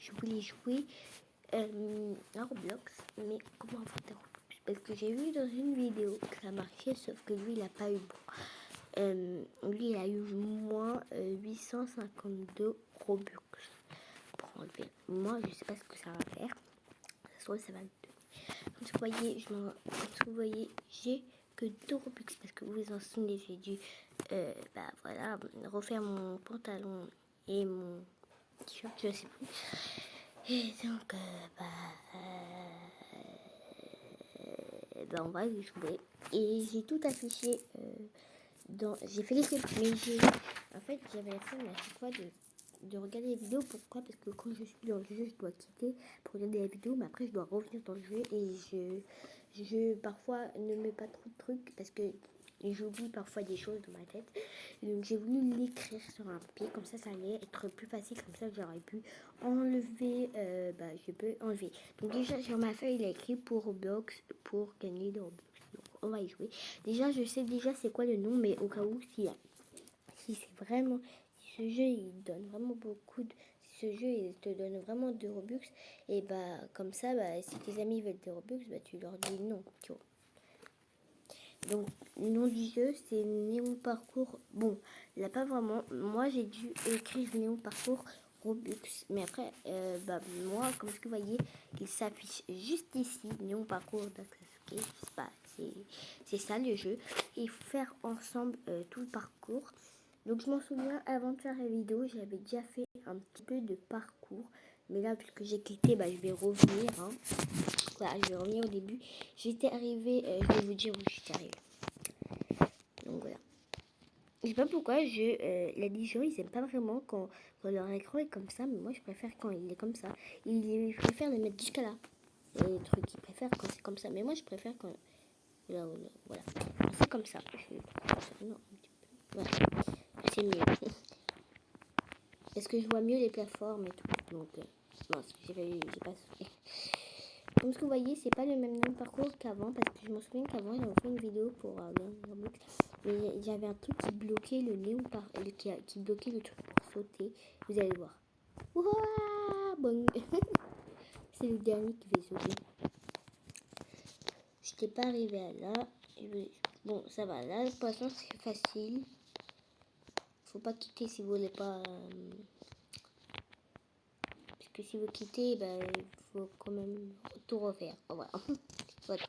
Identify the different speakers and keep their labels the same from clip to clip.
Speaker 1: je voulais jouer à Roblox, mais comment faire Roblox? Parce que j'ai vu dans une vidéo que ça marchait, sauf que lui, il n'a pas eu bon. Lui, il a eu moins 852 Robux pour enlever. Moi, je sais pas ce que ça va faire. Ça se trouve, ça va me donner. Comme vous voyez, j'ai que 2 Robux parce que vous en souvenez, j'ai dû voilà, refaire mon pantalon et mon t-shirt, je sais plus. Et donc, on va y jouer. Et j'ai tout affiché j'ai fait les clips, mais en fait, j'avais la flemme à chaque fois de regarder les vidéos. Pourquoi? Parce que quand je suis dans le jeu, je dois quitter pour regarder la vidéo, mais après, je dois revenir dans le jeu et je parfois ne mets pas trop de trucs parce que j'oublie parfois des choses dans ma tête. Donc, j'ai voulu l'écrire sur un papier, comme ça allait être plus facile, comme ça, j'aurais pu enlever, je peux enlever. Donc, déjà, sur ma feuille, il a écrit pour Roblox, pour gagner de Roblox. Donc, on va y jouer. Déjà, je sais déjà c'est quoi le nom, mais au cas où, si c'est vraiment, si ce jeu il donne vraiment beaucoup de, si ce jeu il te donne vraiment de Robux, et comme ça, si tes amis veulent des Robux, tu leur dis non, tu vois. Donc, le nom du jeu, c'est Néon Parcours. Bon, il n'a pas vraiment. Moi, j'ai dû écrire Néon Parcours Robux. Mais après, moi, comme vous voyez, il s'affiche juste ici, Néon Parcours d'Akatsuki. Je sais pas, c'est ça le jeu. Et il faut faire ensemble tout le parcours. Donc, je m'en souviens, avant de faire la vidéo, j'avais déjà fait un petit peu de parcours. Mais là, puisque j'ai quitté, je vais revenir. Voilà, je vais revenir au début. J'étais arrivée, je vais vous dire où j'étais arrivée. Donc voilà. Je sais pas pourquoi, la Dijon, ils aiment pas vraiment quand leur écran est comme ça, mais moi je préfère quand il est comme ça. Ils préfèrent le mettre jusqu'à là. Les trucs, ils préfèrent quand c'est comme ça, mais moi je préfère quand. Là, voilà. C'est comme ça. Non, un petit peu. Voilà. C'est mieux. Parce que je vois mieux les plateformes et tout. Donc, non, j'ai pas. Comme ce que vous voyez, c'est pas le même nom de parcours qu'avant, parce que je me souviens qu'avant j'avais fait une vidéo pour Roblox, mais j'avais un truc qui bloquait le néon qui bloquait le truc pour sauter. Vous allez voir. Ouah, bon. C'est le dernier qui fait sauter. Je n'étais pas arrivé à là. Bon, ça va. Là, le poisson c'est facile. Faut pas quitter si vous voulez pas. Parce que si vous quittez, il faut quand même tout refaire. Oh, voilà. Voilà.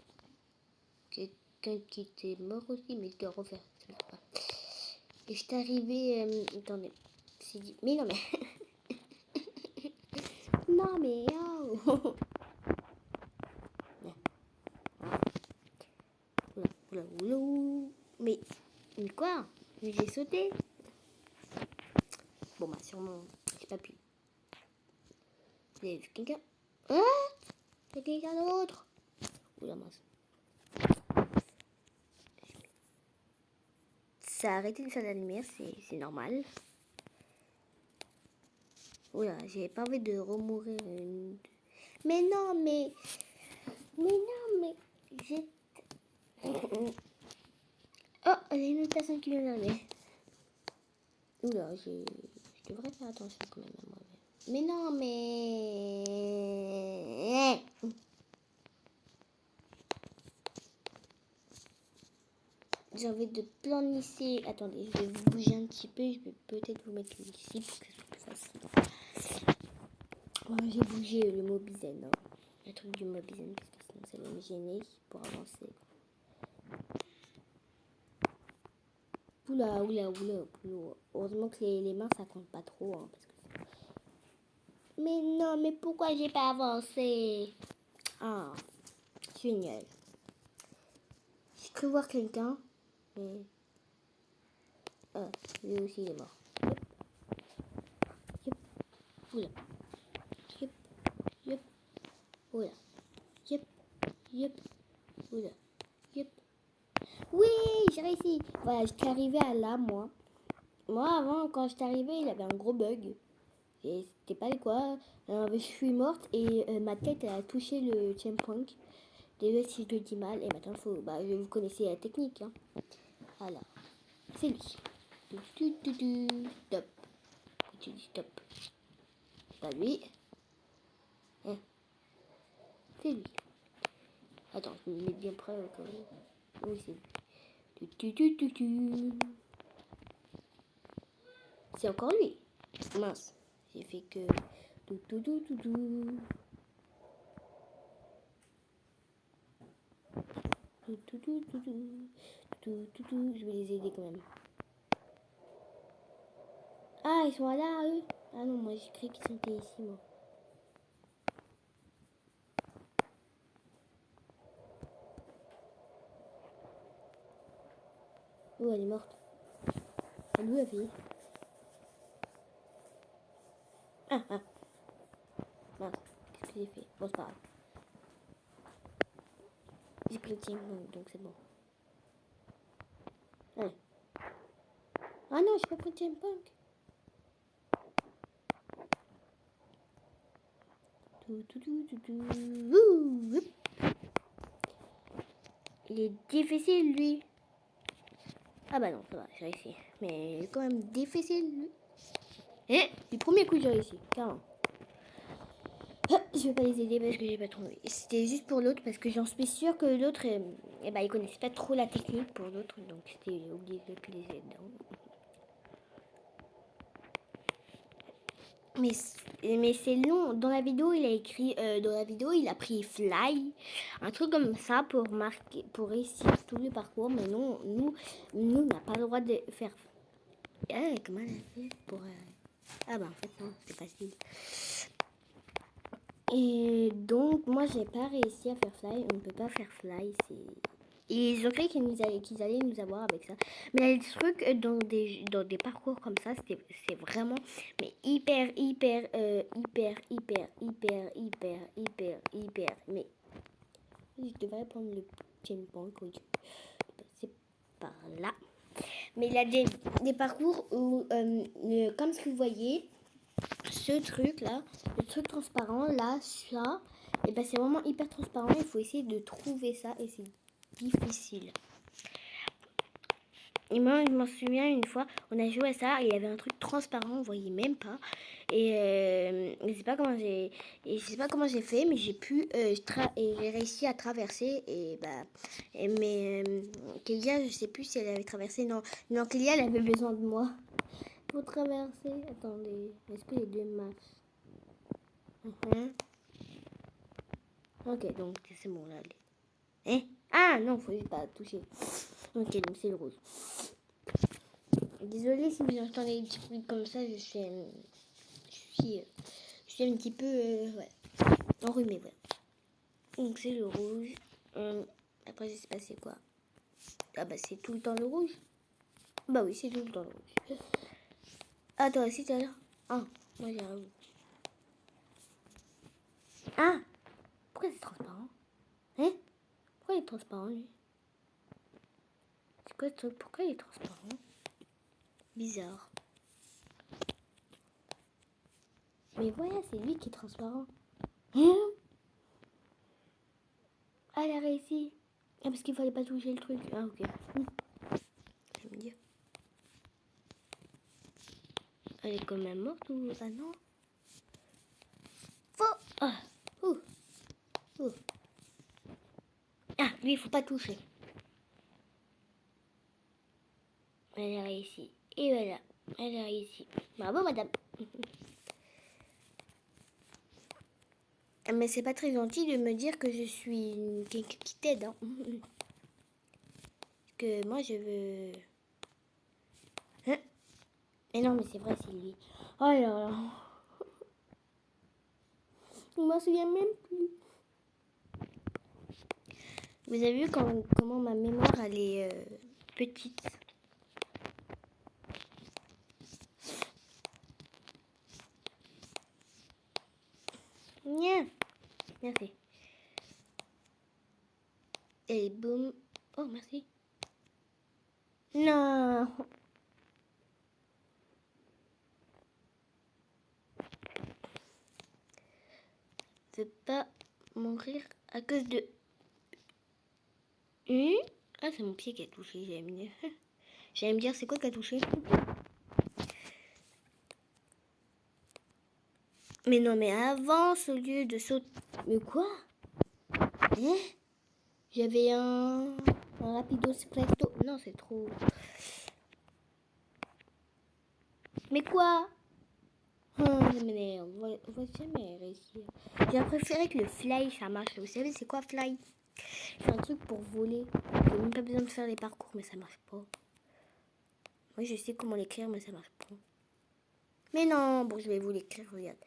Speaker 1: Quelqu'un qui était mort aussi, mais je dois refaire. Et je suis arrivée. Attendez. Mais non, mais. Non, mais. Oh. Oula. Mais quoi? J'ai sauté. Bon, sûrement. J'ai pas pu. Vous avez vu quelqu'un? Hein? C'est quelqu'un d'autre? Oula, mince. Ça a arrêté de faire la lumière, c'est normal. Oula, j'ai pas envie de remourir. Mais non, mais j'ai. Oh, il y a une autre personne qui vient d'arriver. Oula, je devrais faire attention quand même à moi. Mais non, mais. J'ai envie de plan ici. Attendez, je vais vous bouger un petit peu. Je vais peut-être vous mettre ici pour que ce soit plus facile. Moi, j'ai bougé le Mobizen. Hein. Le truc du Mobizen, parce que sinon ça va me gêner pour avancer. Oula. Heureusement que les mains, ça compte pas trop. Hein, parce que... Mais non, mais pourquoi j'ai pas avancé? Ah, je suis nulle. J'ai cru voir quelqu'un, mais... Ah, lui aussi, il est mort. Yep. Oula. Yep. Oula. Yep. Oula. Yep. Oui, j'ai réussi. Voilà, j'étais arrivée à là, moi. Moi, avant, quand j'étais arrivée, il avait un gros bug. Et c'était pas quoi. Alors, je suis morte et ma tête a touché le checkpoint. Désolé si je le dis mal. Et maintenant, vous connaissez la technique. Hein. Voilà. C'est lui. Stop. Tu dis stop. Pas lui. Hein, c'est lui. Attends, je vais me mettre bien près quand même. Oui, c'est lui. C'est encore lui. Mince, j'ai fait que... Je vais les aider quand même. Ah, ils sont là, eux. Ah non, moi j'ai cru qu'ils étaient ici, moi. Oh, elle est morte. Elle lui a fait. Ah, ah. Mince, qu'est-ce que j'ai fait? Bon, c'est pas grave. J'ai pris le team, donc c'est bon. Ouais. Ah non, j'ai pas pris le team punk. Il est difficile, lui. Ah bah non, ça va, j'ai réussi. Mais il est quand même difficile, lui. Et du premier coup, j'ai réussi, carrément. Ah, je vais pas les aider parce que j'ai pas trouvé. C'était juste pour l'autre parce que j'en suis sûre que l'autre, il connaissait pas trop la technique pour l'autre, donc c'était obligé de les aider. Mais c'est long. Dans la vidéo, il a écrit, il a pris fly, un truc comme ça pour marquer, pour réussir tout le parcours. Mais non, nous, on n'a pas le droit de faire. Comment elle a fait pour Ah bah en fait non, c'est facile. Et donc moi j'ai pas réussi à faire fly. On ne peut pas faire fly. Et ils ont cru qu'ils allaient nous avoir avec ça. Mais les trucs dans des parcours comme ça, c'est vraiment mais hyper. Mais je devrais prendre le checkpoint pour passer par là. Mais il y a des parcours où, comme ce que vous voyez, ce truc là, le truc transparent là, ça, et ben c'est vraiment hyper transparent. Il faut essayer de trouver ça et c'est difficile. Et moi, je m'en souviens une fois, on a joué à ça et il y avait un truc transparent, on voyait même pas. Et je sais pas comment j'ai fait, mais j'ai pu et j'ai réussi à traverser. Mais Kélia, je sais plus si elle avait traversé. Non, Kélia, elle avait besoin de moi pour traverser. Attendez, est-ce que les deux marchent? Ok, donc c'est bon là. Hein? Ah non, faut juste pas toucher. Ok, donc c'est le rouge. Désolée si vous entendez des petits bruits comme ça, je suis un petit peu enrhumée. Ouais. Donc c'est le rouge. Après je sais pas c'est quoi. Ah bah c'est tout le temps le rouge. Bah oui, c'est tout le temps le rouge. Ah toi aussi t'as là. Ah, moi j'ai un rouge. Ah, pourquoi c'est transparent? Hein? Pourquoi il est transparent lui? C'est quoi ce truc? Pourquoi il est transparent? Bizarre. Mais voilà, c'est lui qui est transparent. Hein? Ah, elle a réussi. Ah, parce qu'il fallait pas toucher le truc. Ah, ok. Je vais me dire. Elle est quand même morte ou... Ah non. Faux. Ah. Ouh. Ouh. Ah, lui, il faut pas toucher. Elle a réussi. Et voilà. Elle a réussi. Bravo, madame. Mais c'est pas très gentil de me dire que je suis quelqu'un qui t'aide. Hein. Parce que moi, je veux... Hein? Mais non, mais c'est vrai, c'est lui. Oh là là. Je m'en souviens même plus. Vous avez vu comment ma mémoire, elle est petite. Nya. Merci. Et boum. Oh, merci. Non. Je veux pas mourir à cause de... Ah, c'est mon pied qui a touché, j'allais me dire. J'allais me dire, c'est quoi qui a touché? Mais non, mais avance au lieu de sauter. Mais quoi? Hein? J'avais un rapido presto. Non, c'est trop. Mais quoi? Ça m'énerve. On va jamais réussir. J'ai préféré que le fly, ça marche. Vous savez, c'est quoi fly? C'est un truc pour voler. J'ai même pas besoin de faire les parcours, mais ça marche pas. Moi, je sais comment l'écrire, mais ça marche pas. Mais non, bon, je vais vous l'écrire, regarde.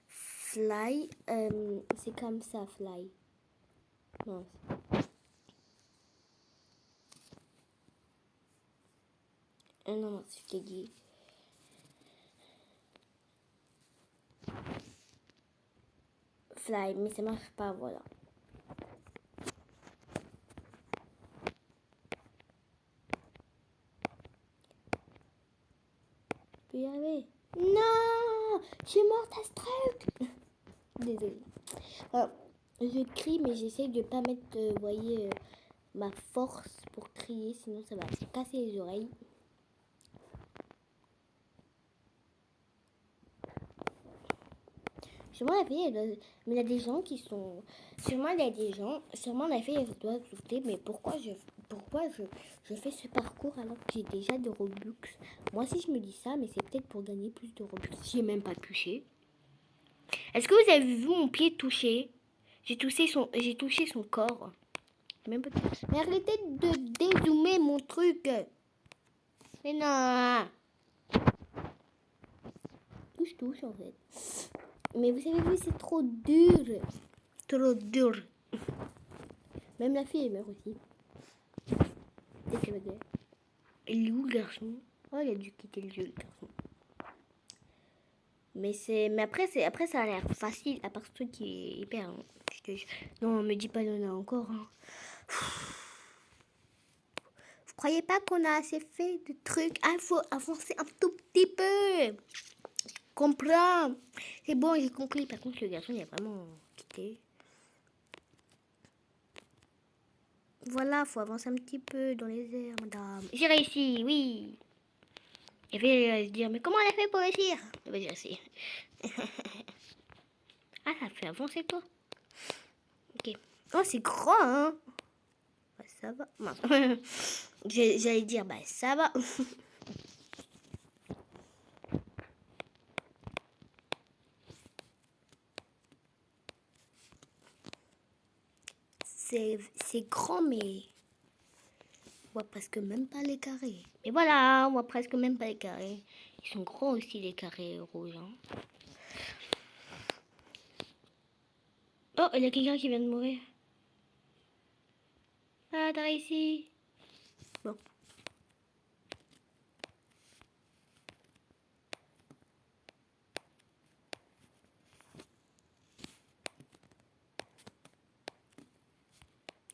Speaker 1: Fly, c'est comme ça, fly. Non. Non, je t'ai dit. Fly, mais ça marche pas, voilà. Je peux y arriver. Non, je suis morte à ce truc. Désolée. Alors, je crie, mais j'essaie de pas mettre, vous voyez, ma force pour crier, sinon ça va se casser les oreilles. Sûrement la fille, mais il y a des gens qui sont... Sûrement il y a des gens... Sûrement la fille, elle doit sauter, mais pourquoi je fais ce parcours alors que j'ai déjà de Robux? Moi aussi je me dis ça, mais c'est peut-être pour gagner plus de Robux. J'ai même pas touché. Est-ce que vous avez vu mon pied toucher? J'ai touché son corps. Même pas... Mais arrêtez de dézoomer mon truc. Mais non. Touche en fait. Mais vous savez, c'est trop dur. Trop dur. Même la fille, elle meurt aussi. Il est où le garçon? Oh, il a dû quitter le jeu, le garçon. Mais après ça a l'air facile, à part ce truc qui est hyper... Hein. Non, me dis pas non, non encore. Hein. Vous croyez pas qu'on a assez fait de trucs? Ah, il faut avancer un tout petit peu. Je comprends. C'est bon, j'ai compris. Par contre, le garçon, il a vraiment quitté. Voilà, faut avancer un petit peu dans les airs, madame. J'ai réussi, oui. Il va se dire, mais comment elle a fait pour réussir? Il va dire, si. Ah, ça fait avancer, toi. Ok. Oh, c'est grand, hein. Bah, ça va. J'allais dire, bah, ça va. C'est grand, mais... On voit presque même pas les carrés. Et voilà, on voit presque même pas les carrés. Ils sont grands aussi, les carrés rouges. Hein. Oh, il y a quelqu'un qui vient de mourir. Ah, t'as réussi. Bon.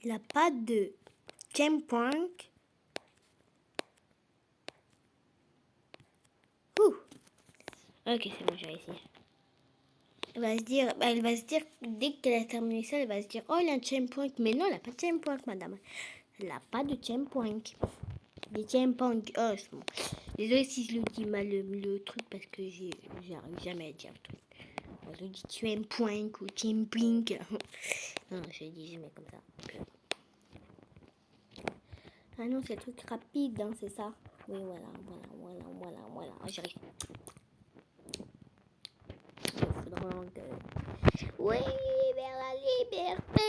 Speaker 1: Il n'a pas de checkpoint. Ouh. Ok, c'est bon, j'ai réussi. Elle va se dire, dès qu'elle a terminé ça, elle va se dire, oh, il a un checkpoint. Mais non, elle n'a pas de checkpoint, madame. Elle n'a pas de checkpoint. Des checkpoints. Oh, c'est bon. Désolée si je le dis mal le truc parce que j'arrive jamais à dire le truc. Je dis checkpoint ou checkpoint. Non, je dis jamais comme ça. Ah non, c'est un truc rapide, hein, c'est ça. Oui, voilà. J'arrive. Oui, vers la liberté.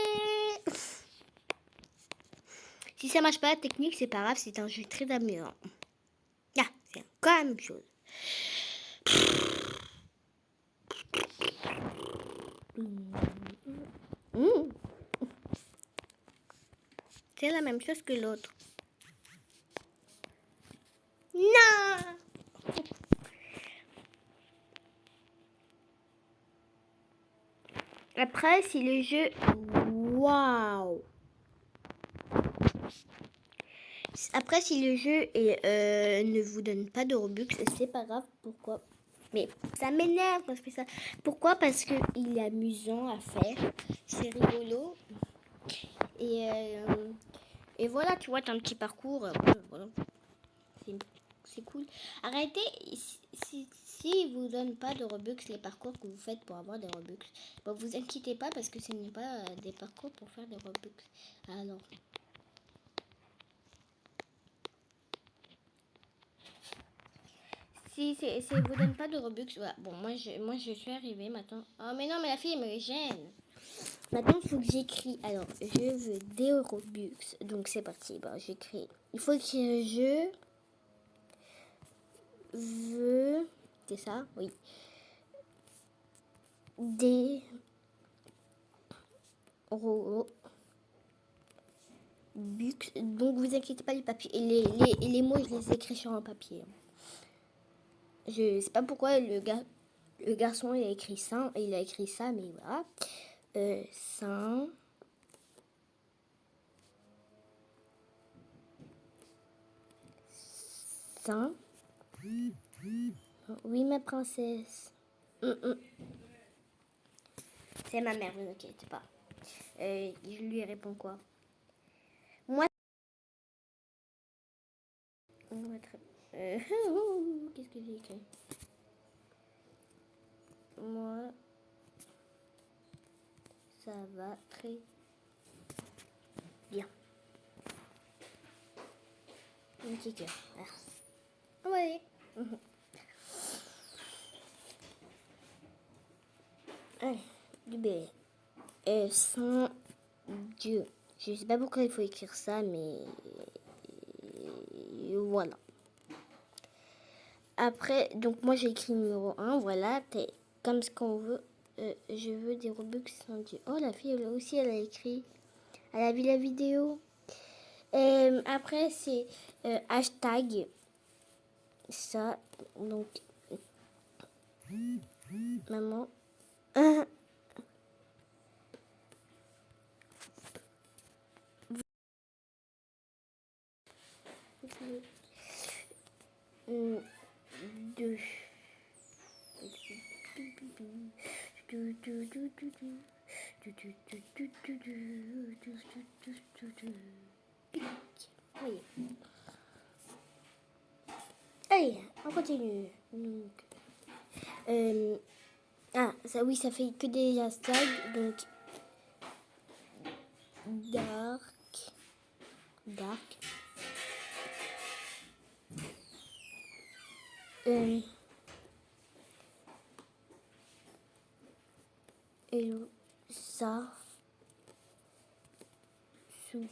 Speaker 1: Si ça marche pas la technique, c'est pas grave, c'est un jeu très amusant. Ah, c'est quand même la même chose. C'est la même chose que l'autre. Non. Après, si le jeu... Waouh. Après, si le jeu ne vous donne pas de Robux, c'est pas grave. Pourquoi? Mais ça m'énerve quand je fais ça. Pourquoi? Parce qu'il est amusant à faire. C'est rigolo. Et voilà, tu vois, t'as un petit parcours. Voilà. c'est cool. Arrêtez, si vous donne pas de Robux les parcours que vous faites pour avoir des Robux, bon, vous inquiétez pas parce que ce n'est pas des parcours pour faire des Robux. Alors, si vous donne pas de Robux, ouais, bon, moi je suis arrivée maintenant. Oh mais non, mais la fille elle me gêne. Maintenant, il faut que j'écris. Alors, je veux des Robux. Donc, c'est parti. Bon, j'écris. Il faut écrire je veux. C'est ça? Oui. Des Robux. Donc, vous inquiétez pas, les papiers. Les mots, je les écris sur un papier. Je sais pas pourquoi le garçon, il a écrit ça. Il a écrit ça, mais voilà. Saint. Saint. Oui, ma princesse. C'est ma mère, vous inquiétez pas. Je lui réponds quoi? Moi. Qu'est-ce que j'ai écrit? Moi, ça va très bien. Un petit cœur. Ah. Ouais. Allez, du B. Sans Dieu. Je sais pas pourquoi il faut écrire ça, mais voilà. Après, donc moi j'ai écrit numéro 1, voilà, comme ce qu'on veut. Je veux des Robux sans Dieu. Oh, la fille, elle aussi, elle a écrit. Elle a vu la vidéo. Après, c'est hashtag. Ça, donc, maman. Deux. Oui. Allez, on continue. Donc, ça oui, ça fait que des hashtags. Donc, dark. Et ça. Suki.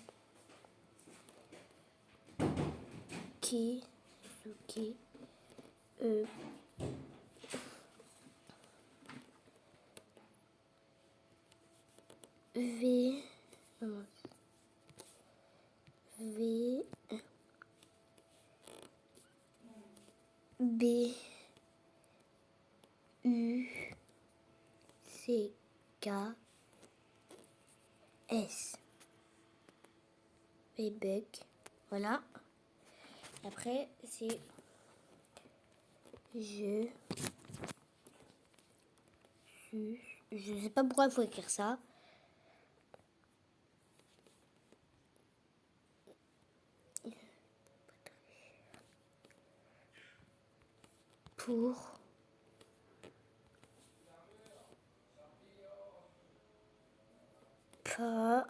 Speaker 1: V. V. B. U. C. K. S. Et bug. Voilà. Après, c'est je sais pas pourquoi il faut écrire ça. Pour pas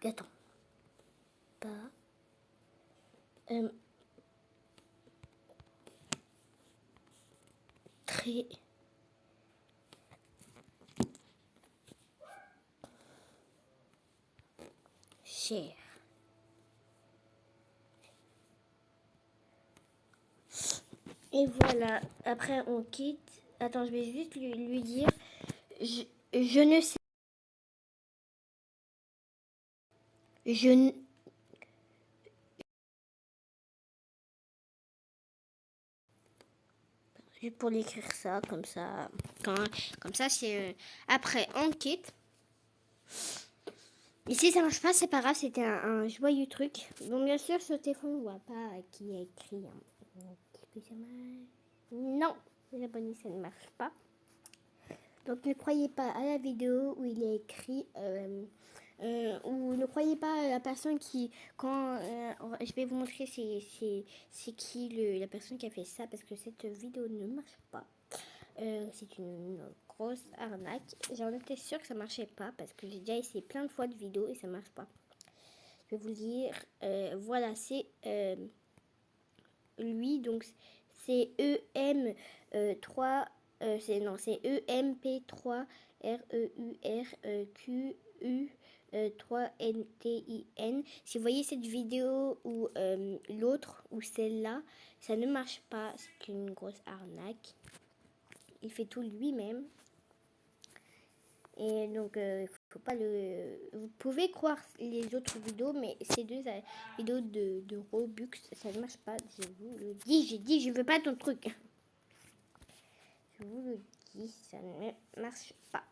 Speaker 1: attends pas très cher. Et voilà, après on quitte. Attends, je vais juste lui dire je ne sais je ne juste pour l'écrire ça comme ça comme ça c'est après on quitte. Et si ça marche pas, c'est pas grave, c'était un joyeux truc. Bon, bien sûr, ce téléphone ne voit pas qui a écrit. Non, la bonne ça ne marche pas. Donc ne croyez pas à la vidéo où il est écrit Ou ne croyez pas la personne qui, quand je vais vous montrer c'est qui la personne qui a fait ça parce que cette vidéo ne marche pas. C'est une grosse arnaque. J'en étais sûre que ça marchait pas parce que j'ai déjà essayé plein de fois de vidéos et ça marche pas. Je vais vous le dire. Voilà, c'est lui, donc c'est EM3, c'est EMP3 REURQU3NTIN. Si vous voyez cette vidéo ou l'autre ou celle-là, ça ne marche pas, c'est une grosse arnaque. Il fait tout lui-même. Et donc, faut pas le. Vous pouvez croire les autres vidéos, mais ces deux vidéos de Robux, ça ne marche pas. Je vous le dis, j'ai dit, je veux pas ton truc. Je vous le dis, ça ne marche pas.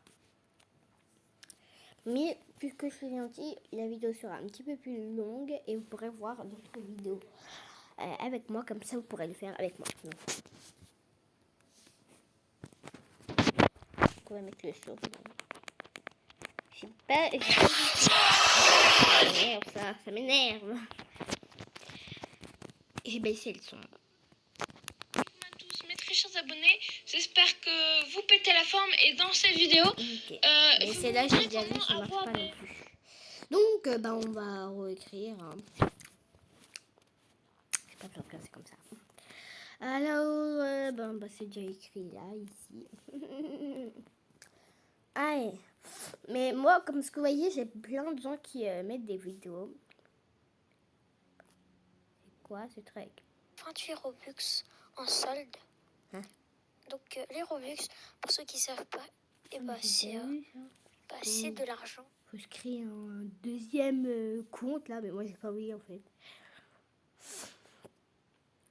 Speaker 1: Mais puisque je suis gentille, la vidéo sera un petit peu plus longue et vous pourrez voir d'autres vidéos avec moi, comme ça vous pourrez le faire avec moi. Donc, on va mettre le son. Je sais pas. Ça m'énerve, ça m'énerve. J'ai baissé le son.
Speaker 2: Tous mes très chers abonnés, j'espère que vous pétez la forme et dans cette vidéo
Speaker 1: mais celle-là j'ai déjà vu, ça marche pas non plus. Donc on va réécrire c'est pas besoin de c'est comme ça. Alors c'est déjà écrit là ici. Allez. Mais moi comme ce que vous voyez j'ai plein de gens qui mettent des vidéos. C'est quoi ce truc?
Speaker 3: 28 Robux en solde.
Speaker 1: Hein?
Speaker 3: Donc les Robux, pour ceux qui savent pas, c'est de l'argent.
Speaker 1: Faut que je crée un deuxième compte là, mais moi j'ai pas oublié en fait.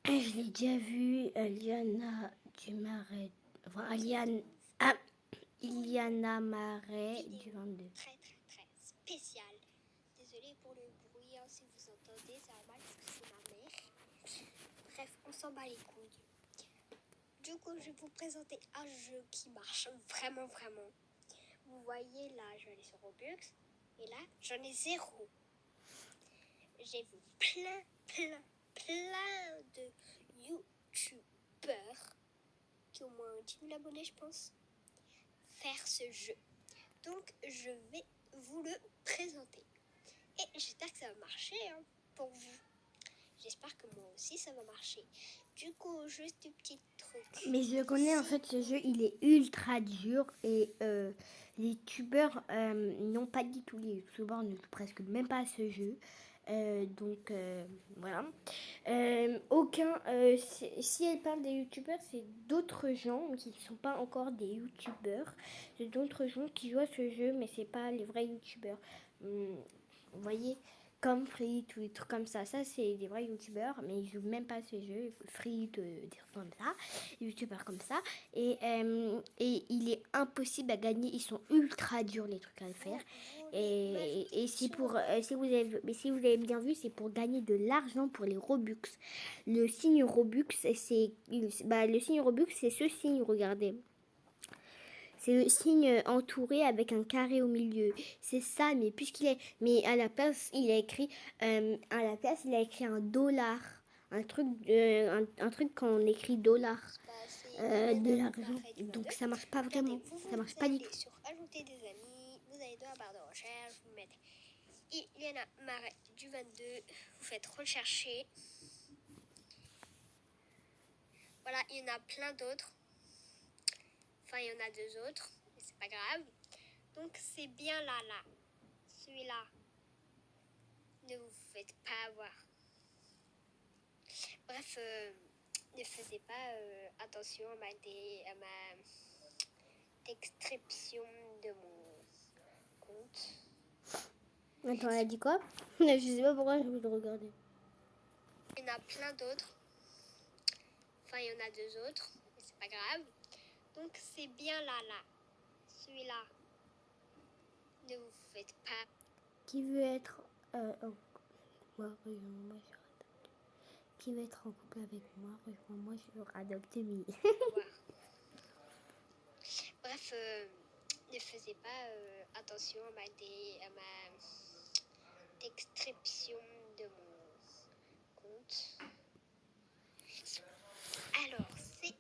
Speaker 1: Je l'ai déjà vu, Liana du Marais. Enfin, Iliana Marais du 22.
Speaker 3: Très spécial. Désolée pour le bruit, hein, si vous entendez, ça va mal parce que c'est ma mère. Bref, on s'en bat les couilles. Du coup, je vais vous présenter un jeu qui marche vraiment. Vous voyez là, je vais aller sur Robux et là, j'en ai 0. J'ai vu plein de youtubeurs qui ont au moins 10 000 abonnés, je pense, faire ce jeu. Donc, je vais vous le présenter. Et j'espère que ça va marcher pour vous. J'espère que moi aussi, ça va marcher. Du coup, juste un petit truc.
Speaker 1: Mais je connais en fait ce jeu, il est ultra dur et les youtubeurs n'ont pas dit tout. Les youtubeurs ne jouent presque même pas à ce jeu. Donc voilà. Si elle parle des youtubeurs, c'est d'autres gens qui ne sont pas encore des youtubeurs. C'est d'autres gens qui jouent à ce jeu, mais c'est pas les vrais youtubeurs. Vous voyez, comme Free, tous les trucs comme ça. Ça, c'est des vrais youtubeurs, mais ils jouent même pas à ce jeu. Free, des trucs comme ça. Des youtubeurs comme ça. Et il est impossible à gagner. Ils sont ultra durs, les trucs à faire. Et c'est pour, si vous avez bien vu, c'est pour gagner de l'argent pour les Robux. Le signe Robux, le signe Robux, c'est ce signe, regardez. C'est le signe entouré avec un carré au milieu. C'est ça, mais à la place, il a écrit, un dollar. Un truc quand on écrit dollar. De l'argent. Donc ça marche pas vraiment. Ça marche pas du tout.
Speaker 3: Sur ajouter des amis, vous allez dans la barre de recherche, vous mettez Iliana Marais du 22, vous faites rechercher. Voilà, il y en a plein d'autres. Enfin, il y en a 2 autres, mais c'est pas grave. Donc c'est bien là. Celui-là. Ne vous faites pas avoir. Bref, ne faisais pas attention à ma description de mon compte.
Speaker 1: Attends, elle a dit quoi? Je sais pas pourquoi je veux le regarder.
Speaker 3: Il y en a plein d'autres. Enfin, il y en a 2 autres, mais c'est pas grave. Donc c'est bien là. Celui-là. Ne vous faites pas.
Speaker 1: Qui veut être rejoins-moi, qui veut être en couple avec moi, rejoins-moi sur Adopt Me.
Speaker 3: Bref, ne faisait pas attention à ma description de mon compte. Alors, c'est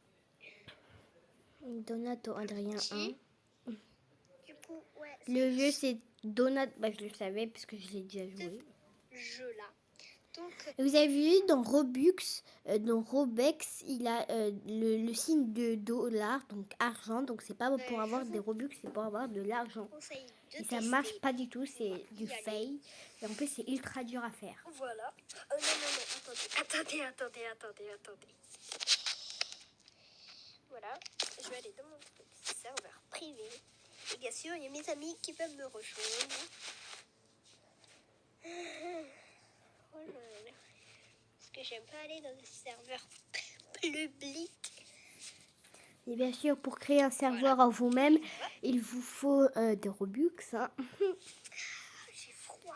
Speaker 1: Donato Adrien 1.
Speaker 3: du coup, ouais,
Speaker 1: Le jeu c'est Donat, bah je le savais parce que je l'ai déjà joué.
Speaker 3: jeu-là. Donc,
Speaker 1: Vous avez vu dans Robux, dans Robex, il a le signe de dollar, donc argent. Donc c'est pas pour avoir des Robux, c'est pour avoir de l'argent.
Speaker 3: conseil de
Speaker 1: Et ça
Speaker 3: tester.
Speaker 1: marche pas du tout, c'est
Speaker 3: va
Speaker 1: du
Speaker 3: y aller.
Speaker 1: fail. Et en plus c'est ultra dur à faire.
Speaker 3: Voilà. Non, attendez. Voilà, je vais aller dans mon petit serveur privé. Et bien sûr, il y a mes amis qui peuvent me rejoindre. Oh là là. Parce que j'aime pas aller dans des serveurs publics.
Speaker 1: Et bien sûr, pour créer un serveur en vous-même, il vous faut des Robux. Hein.
Speaker 3: J'ai froid.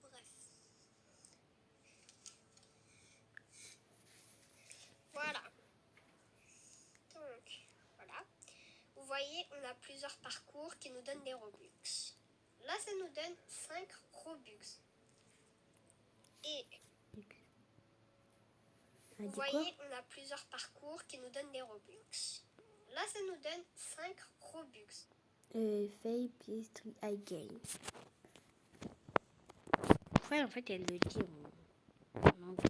Speaker 3: Bref. Voilà. Donc, voilà. Vous voyez, on a plusieurs parcours qui nous donnent des Robux. Là, ça nous donne 5 Robux. Et
Speaker 1: Elle
Speaker 3: vous
Speaker 1: dit quoi?
Speaker 3: voyez, on a plusieurs parcours qui nous donnent des Robux. Là, ça nous donne 5 Robux.
Speaker 1: Fail, please, I gain. Ouais, en fait, elle le dit en anglais.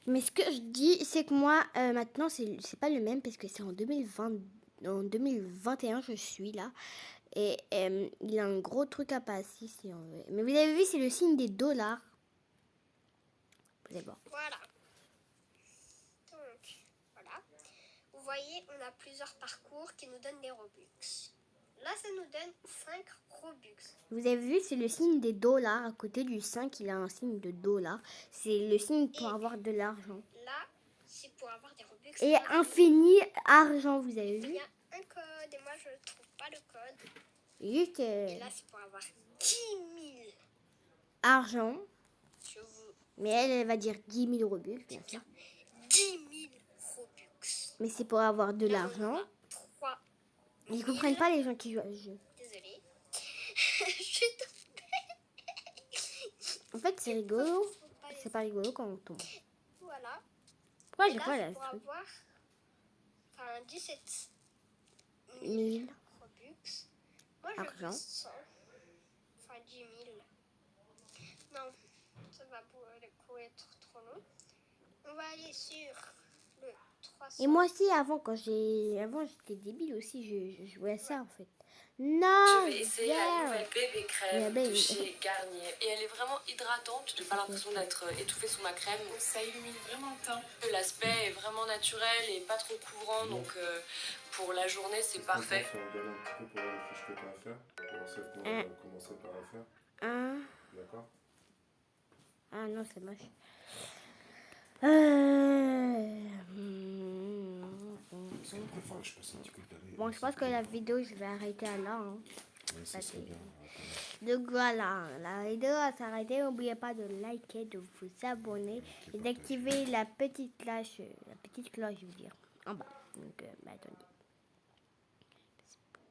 Speaker 1: Mais ce que je dis, c'est que moi, maintenant, c'est pas le même parce que c'est en 2020, en 2021, je suis là. Et il a un gros truc à passer si on veut. Mais vous avez vu, c'est le signe des dollars. Vous allez voir.
Speaker 3: Voilà. Donc, voilà. Vous voyez, on a plusieurs parcours qui nous donnent des Robux. Là, ça nous donne 5 Robux.
Speaker 1: Vous avez vu, c'est le signe des dollars. À côté du 5, il a un signe de dollar. C'est le signe pour avoir de l'argent.
Speaker 3: Là, c'est pour avoir des Robux.
Speaker 1: Et infini argent, vous avez
Speaker 3: Il
Speaker 1: vu?
Speaker 3: y a un code et moi, je ne trouve pas le code.
Speaker 1: Juste
Speaker 3: Et là, c'est pour avoir 10 000.
Speaker 1: argent.
Speaker 3: Je vous
Speaker 1: Mais elle va dire 10 000 Robux, bien sûr.
Speaker 3: 10 000 Robux.
Speaker 1: Mais c'est pour avoir de l'argent.
Speaker 3: 3.
Speaker 1: Ils comprennent pas les gens qui jouent à ce jeu.
Speaker 3: Désolée. Je suis
Speaker 1: En fait, c'est rigolo. C'est pas rigolo quand on tombe.
Speaker 3: Voilà.
Speaker 1: Pourquoi
Speaker 3: Et
Speaker 1: j'ai
Speaker 3: là,
Speaker 1: pas
Speaker 3: c'est
Speaker 1: là
Speaker 3: pour
Speaker 1: ce truc?
Speaker 3: avoir 17 000
Speaker 1: 1000.
Speaker 3: Robux. Moi, je
Speaker 1: Argent.
Speaker 3: veux 100. Enfin, 10 000. Non, ça va pour le coup être trop long. On va aller sur le 300.
Speaker 1: Et moi aussi, avant j'étais débile aussi, je jouais à ça en fait. Non,
Speaker 4: Je vais essayer la nouvelle bébé crème de chez Garnier. Et elle est vraiment hydratante. J'ai pas l'impression d'être étouffée sous ma crème. Donc ça illumine vraiment le teint. L'aspect est vraiment naturel et pas trop couvrant. Donc pour la journée, c'est parfait.
Speaker 5: On regarde un petit peu pour voir les fiches que tu as à faire. On va commencer par les faire. D'accord?
Speaker 1: Ah non, c'est moche.
Speaker 5: Enfin, je passe un petit coup de
Speaker 1: Bon, je pense que la vidéo, je vais arrêter à là. Hein.
Speaker 5: Ouais, ça serait bien.
Speaker 1: Donc voilà, la vidéo va s'arrêter. N'oubliez pas de liker, de vous abonner et d'activer la petite cloche, je veux dire, en bas. Donc, attendez.